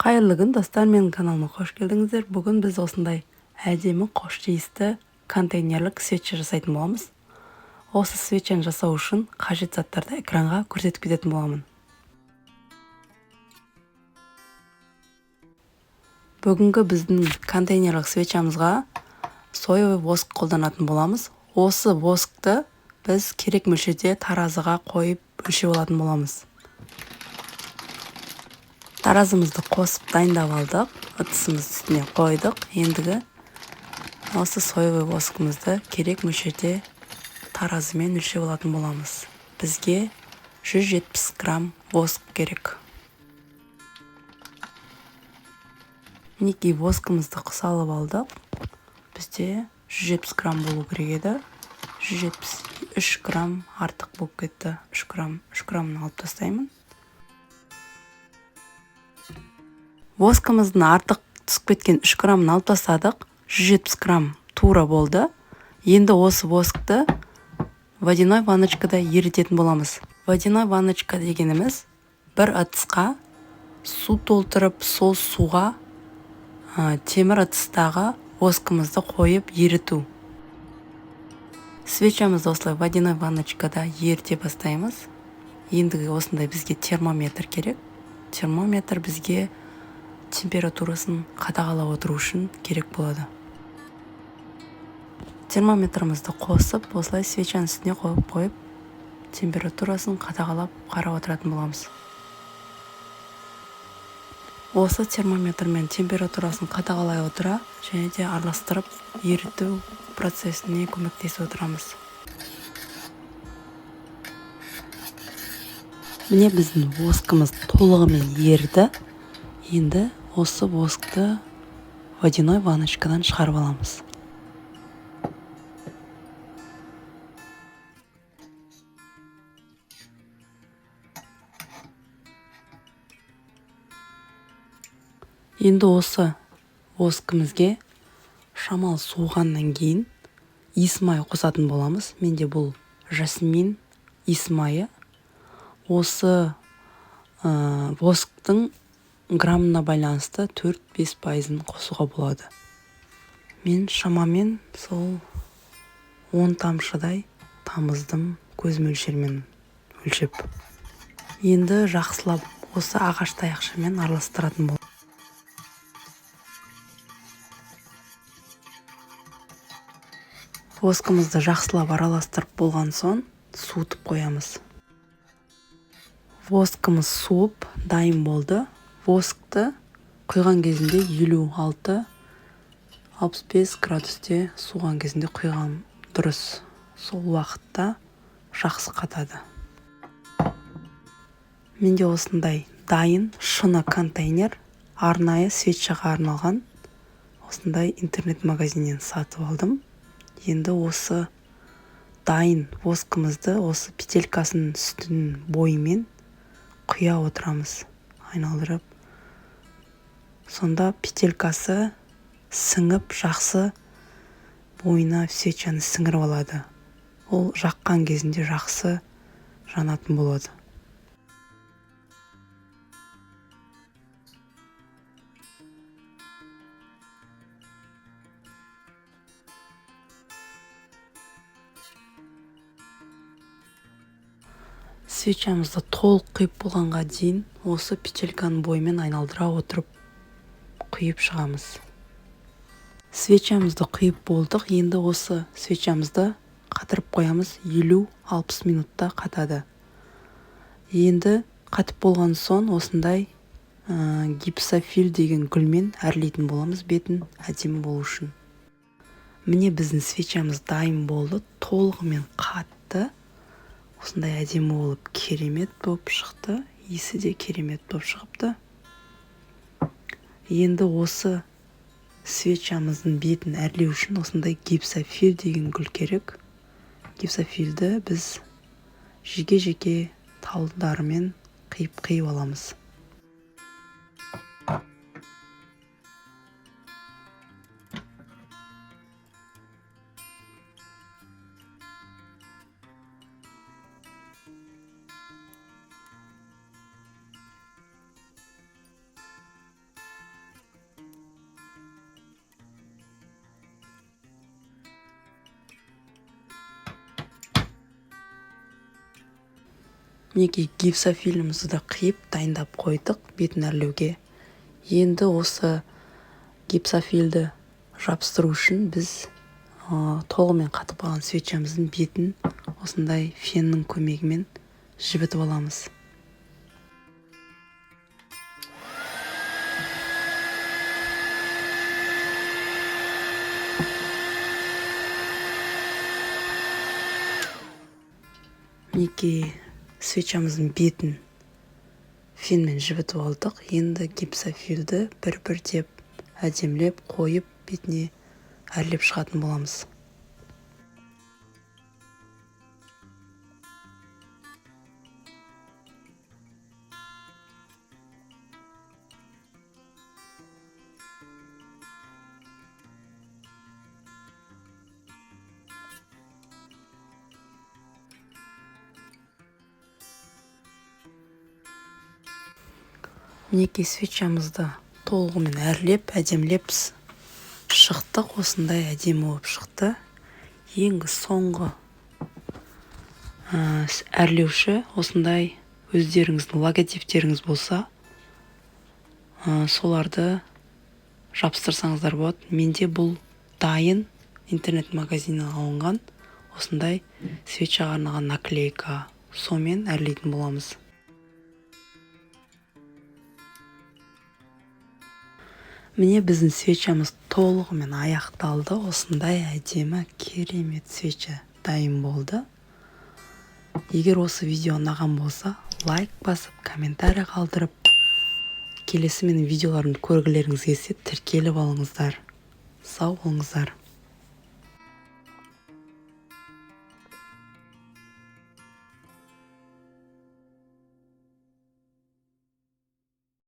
Қайырлы күн достар, менің каналыма қош келдіңіздер. Бүгін біз осындай әдемі қош иісті контейнерлік свеча жасайтын боламыз. Осы свечаны жасау үшін қажет заттарды экранға көрсетіп кететін боламын. Бүгінгі біздің контейнерлік свечамызға соевый воск қолданатын боламыз. Осы воскты біз керек мөлшерде таразыға қойып өлшеп алатын боламыз. Таразымызды қосып дайындап алдық, ыдысымыз үстіне қойдық. Ендігі осы соевый воскымызды керек мөлшерде таразымен өлшеп алатын боламыз. Бізге 170 грамм воск керек. Мінекей воскымызды салып алдық. Бізде 170 грамм болу керек еді. 173 грамм артық болып кетті. 3 граммын алып тастаймын. Воскымыздың артық түсіп кеткен 3 граммын алып тастадық. 170 грамм тура болды. Енді осы воскты водяной ванночкада ерітетін боламыз. Водяной ванночка дегеніміз бір ыдысқа су толтырып, сол суға темір ыдыстағы воскымызды қойып еріту. Свечамызды осылай водяной ванночкада еріте бастаймыз. Ендігі осындай бізге термометр керек. Термометр бізге температурасын қадағалап отыру үшін керек болады. Термометрімізді қосып, осылай свечаның үстіне қойып, температурасын қадағалап қарап отыратын боламыз. Осы термометрмен температурасын қадағалай отыра, және де араластырып еріту процесіне көмектесіп отырамыз. Міне біздің воскымыз толығымен еріді. Енді осы воскты водяной ванночкадан шығарып аламыз. Енді осы воскімізге шамал суығаннан кейін иіс майы қосатын боламыз. Менде бұл жасмин иіс майы. Осы восктың граммына байланысты 4-5% қосуға болады. Мен шамамен сол 10 тамшыдай тамыздым көз мөлшермен өлшеп. Енді жақсылап осы ағаш таяқшамен араластыратын боламын. Воскымызды жақсылап араластырып болған соң суытып қоямыз. Воскымыз суып дайын болды. Воскты құйған кезінде 56-65 градусте суған кезінде құйған дұрыс. Сол уақытта жақсы қатады. Менде осындай дайын шыны контейнер арнайы свечаға арналған осындай интернет-магазиннен сатып алдым. Енді осы дайын воскымызды осы петелькасының үстінің бойымен құя отырамыз, айналдырып. Сонда петелькасы сіңіп, жақсы бойына свечаны сіңіріп алады. Ол жаққан кезінде жақсы жанатын болады. Свечамызды толық құйып болғанға дейін осы петельканың бойымен айналдыра отырып құйып шығамыз. Свечамызды құйып болдық. Енді осы свечамызды қатырып қоямыз. 50-60 минутта қатады. Енді қатып болған соң осындай гипсофил деген гүлмен әрлейтін боламыз бетін әдемі болу үшін. Міне біздің свечамыз дайын болды. Толығымен қатты. Осындай әдемі болып, керемет болып шықты. Иісі де керемет болып шығыпты. Енді осы свечамыздың бетін әрлеу үшін осындай гипсофил деген гүл керек. Гипсофилді біз жеке-жеке талдарымен қиып аламыз. мінекей гипсофилімізді де қиып дайындап қойдық бетін әрлеуге. Енді осы гипсофилді жабыстыру үшін біз толығымен қатып қалған свечамыздың бетін осындай феннің көмегімен жібітіп аламыз. Мінекей свечамыздың бетін фенмен жібітіп алдық. Енді гипсофилді бір-бірдеп әдемілеп қойып бетіне әрлеп шығатын боламыз. Мінекей свечамызды толығымен әрлеп, әдемілеп шықтық. Осындай әдемі болып шықты. Енді соңғы әрлеуші осындай өздеріңіздің логотиптеріңіз болса, соларды жабыстырсаңыздар болады. Менде бұл дайын интернет-магазиннен алынған осындай свечаға арналған наклейка. Сонымен әрлейтін боламыз. Міне біздің свечамыз толығымен аяқталды. Осындай әдемі керемет свеча дайын болды. Егер осы видео ұнаған болса, лайк басып, комментарий қалдырып, келесі менің видеоларымды көргілеріңіз келсе тіркеліп алыңыздар. Сау болыңыздар.